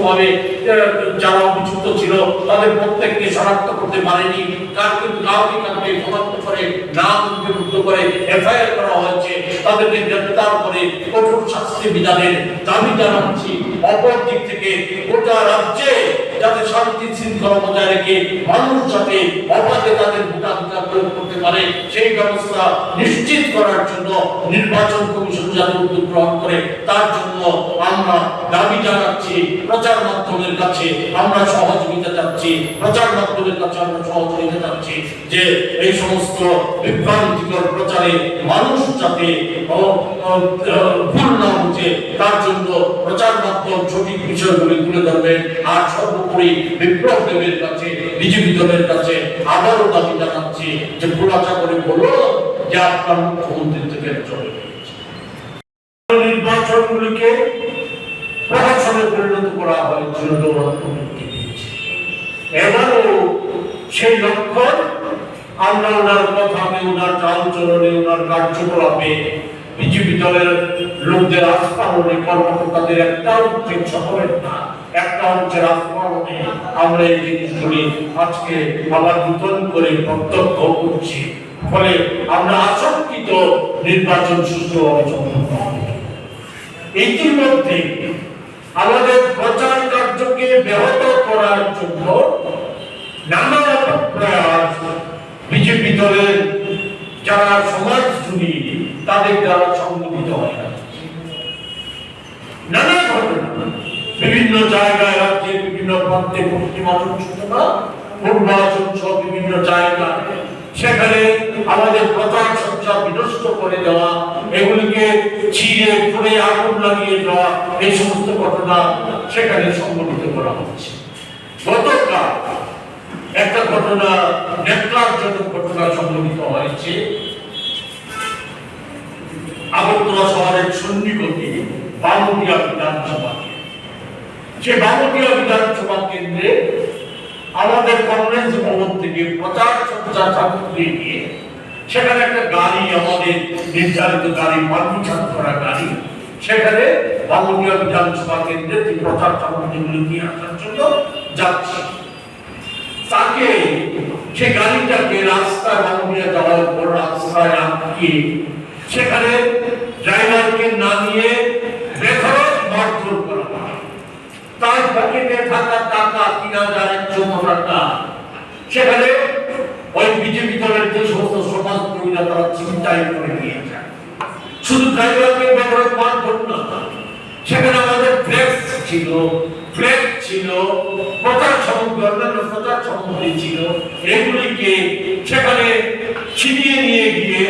ভাবে যারা অভিযুক্ত ছিল তাদের প্রত্যেককে শনাক্ত করতে পারেনি, কাউকে শনাক্ত করে নাম নথিভুক্ত করে এফআইআর করা হয়েছে, তাদেরকে গ্রেফতার করে কঠোর শাস্তি বিধানের দাবি জানাচ্ছি। অপর দিক থেকে গোটা রাজ্যে যাতে শান্তি শৃঙ্খলা বজায় রেখে মানুষ যাতে অবাধে তাদের ভোটাধিকার প্রয়োগ করতে পারে সেই ব্যবস্থা নিশ্চিত করার জন্য নির্বাচন কমিশন যাতে উদ্যোগ গ্রহণ করে তার জন্য আমরা দাবি জানাচ্ছি। প্রচার মাধ্যমের কাছে আমরা সহযোগিতা চাচ্ছি, প্রচার মাধ্যমের কাছে আমরা সহযোগিতা চাচ্ছি যে এই সমস্ত বিভ্রান্তিকর প্রচারে মানুষ যাতে ভুল না বুঝে তার জন্য প্রচার মাধ্যম সঠিক বিষয়গুলি তুলে ধরবেন। আর সর্বোপরি বিপ্লব দেবের কাছে, বিজেপি দলের কাছে আবারও দাবি জানাচ্ছি যে খোলাসা করে বলো যে আপনার মুখ্যমন্ত্রী থেকে চলে গিয়েছে। নির্বাচনগুলিকে প্রহসনে পরিণত করা হয়েছিল এবারও সেই লক্ষণ আমরা ওনার কথাতে, ওনার চালচলনে, ওনার কার্যকলাপে বিজেপি দলের লোকদের আস্ফালনে, কর্মকর্তাদের একটা অংশের সকলের না একটা অংশের আস্ফালনে আমরা এই জিনিসগুলি আজকে আবার নতুন করে প্রত্যক্ষ করছি। ফলে আমরা আশঙ্কিত নির্বাচন সুষ্ঠুভাবে সম্পন্ন হবে। ইতিমধ্যে আমাদের প্রচার কার্যকে ব্যাহত করার জন্য নানা প্রয়াস বিজেপি দলের যারা সমাজজীবী তাদের দ্বারা সংগঠিত হয়। নানা ঘটনা বিভিন্ন জায়গায়, রাজ্যে বিভিন্ন প্রান্তে, পশ্চিমাঞ্চল সূচনা পূর্বাঞ্চল সহ বিভিন্ন জায়গায় সেখানে আমাদের প্রচার সজ্জা বিনষ্ট করে দেওয়া, এগুলিকে ছিঁড়ে পুড়ে আগুন লাগিয়ে দেওয়া, এই সমস্ত ঘটনা সেখানে সংগঠিত করা হচ্ছে। গতকাল একটা ঘটনা, নেকড়াজনক ঘটনা সংগঠিত হয়েছে আগরতলা শহরের সন্নিকটে বামুটিয়া বিধানসভা। সে বামুটিয়া বিধানসভা কেন্দ্রে আমাদের কংগ্রেস ভবন থেকে প্রচার সজ্জা সামগ্রী নিয়ে সেখানে একটা গাড়ি, আমাদের নির্ধারিত গাড়ি, পারমিশন করা গাড়ি, সেখানে বামুটিয়া বিধানসভা কেন্দ্রে প্রচার সামগ্রীগুলো নিয়ে আসার জন্য যাচ্ছে। তাকে সে গাড়িটাকে রাস্তায়, বামুটিয়া যাওয়ার পর রাস্তায় আটকে সেখানে ড্রাইভারকে নামিয়ে বেধড়ক মারধর করা হয়। তার পকেটে থাকা টাকা ৩,১০০ টাকা সেখানে ওই বিজেপি দলের যে সমস্ত সমাজকর্মীরা তারা ছিনতাই করে নিয়ে যায়। শুধু ড্রাইভারকে বেধড়ক মারধর না, সেখানে আমাদের ফ্লেক্স ছিল, ফ্ল্যাগ ছিল, প্রচার সামগ্রী, অন্যান্য প্রচার সামগ্রী ছিল, এগুলিকে সেখানে ছিনিয়ে নিয়ে গিয়ে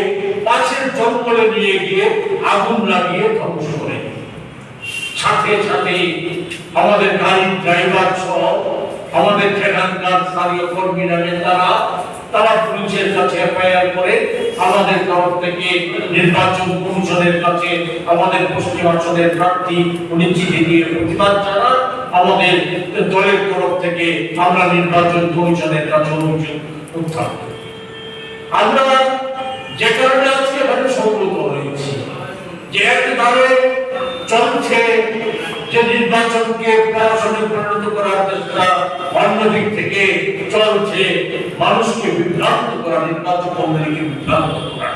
পাশের জঙ্গলে নিয়ে গিয়ে আগুন লাগিয়ে ধ্বংস করে। সাথে সাথে আমাদের গাড়ির ড্রাইভার সহ আমাদের সেখানকার স্থানীয় কর্মীরা, নেতারা তারা পুলিশের কাছে এফআইআর করে আমাদের তরফ থেকে নির্বাচন কমিশনের কাছে আমাদের পশ্চিমাঞ্চলের প্রার্থী উনি চিঠি দিয়ে প্রতিবাদ জানান। আমাদের দলের তরফ থেকে আমরা নির্বাচন কমিশনের কাছে অভিযোগ উত্থাপন করি। আমরা যে কারণে আজকে এখানে সমবেত হয়েছি যে একবারে চলছে যে নির্বাচনকে প্রহসনে পরিণত করার চেষ্টা, অন্যদিক থেকে চলছে মানুষকে বিভ্রান্ত করা, নির্বাচন কমিশনকে বিভ্রান্ত করা।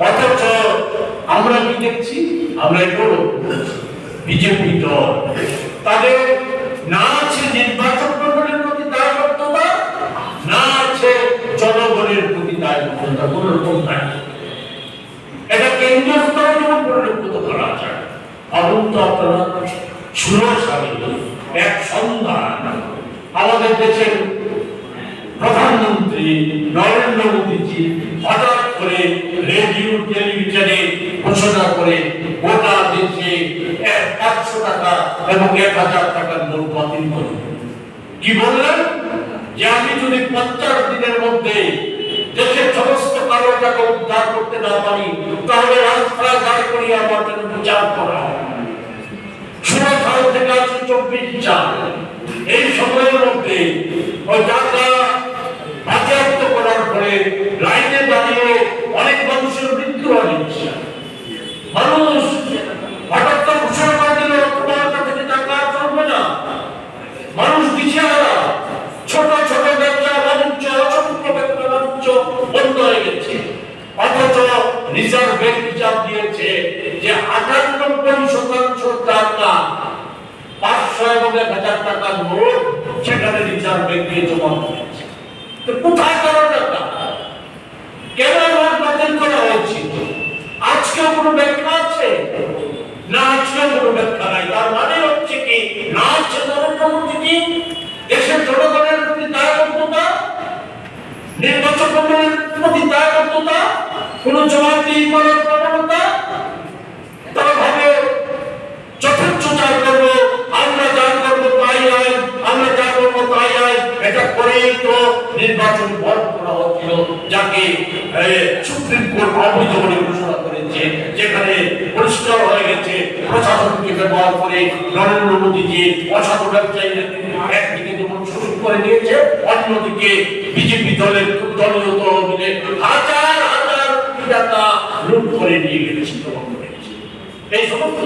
অথচ আমরা কি দেখছি? আমরা এগুলো বিজেপি দল তাদের না আছে নির্বাচন কমিশনের প্রতি দায়বদ্ধতা, না আছে জনগণের প্রতি দায়বদ্ধতা, কোন রকম দায়বদ্ধতা। এটা কেন্দ্রীয় স্তরে যেমন পরিলক্ষিত করা যায়। তো আপনারা 16 সালে এক সন্ধ্যায় আমাদের দেশের প্রধানমন্ত্রী নরেন্দ্র মোদীজি হঠাৎ করে রেডিও টেলিভিশনে ঘোষণা করে গোটা দেশে 500 টাকা এবং 1000 টাকার নোট বাতিল করে। কি বললেন? যে আমি যদি 50 দিনের মধ্যে দেশের সমস্ত কালো টাকা উদ্ধার করতে না পারি তাহলে রাস্তায় দাঁড় করিয়ে আমার জন্য বিচার করা হবে। 16 সাল থেকে 24 সাল এই সময়ের মধ্যে ওই টাকা বাজেয়াপ্ত করার পরে লাইনে দাঁড়িয়ে অনেক মানুষের মৃত্যু হয়েছে। মানুষ হঠাৎ ঘোষণা করে দিল তোমার কাছে টাকা চলবে না, টাকার নোট সেখানে রিজার্ভ ব্যাংকে জমা করেছে। তো কোথায় কারণ টাকা, কেন নোট বাতিল করা হয়েছিল? আজকেও কোনো ব্যাখ্যা আছে না? আজকেও কোনো ব্যাখ্যা নাই। তার মানে হচ্ছে কি, না হচ্ছে নরেন্দ্র মোদীজি দেশের জনগণের প্রতি দায়বদ্ধতা, নির্বাচন মন্ডলের প্রতি দায়বদ্ধতা, কোন জবাবদিহি করার প্রবণতা। তারা ভাবে যথেচ্ছাচার করবো, আমরা যা করবো তাই আইন, আমরা যা করবো তাই আইন। এটা করেই তো নির্বাচন বন্ধ করা হচ্ছিল, যাকে সুপ্রিম কোর্ট অবৈধ বলে ঘোষণা করেছে, যেখানে পরিষ্কার হয়ে গেছে প্রশাসনকে ব্যবহার করে নরেন্দ্র মোদীজি অসাধু ব্যবসায়ীদের একদিকে যেমন শোষণ করে দিয়েছে, অন্যদিকে বিজেপি দলের দলীয় তহবিলে হাজার হাজার টাকা লুট করে নিয়ে গেছে। এই সমস্ত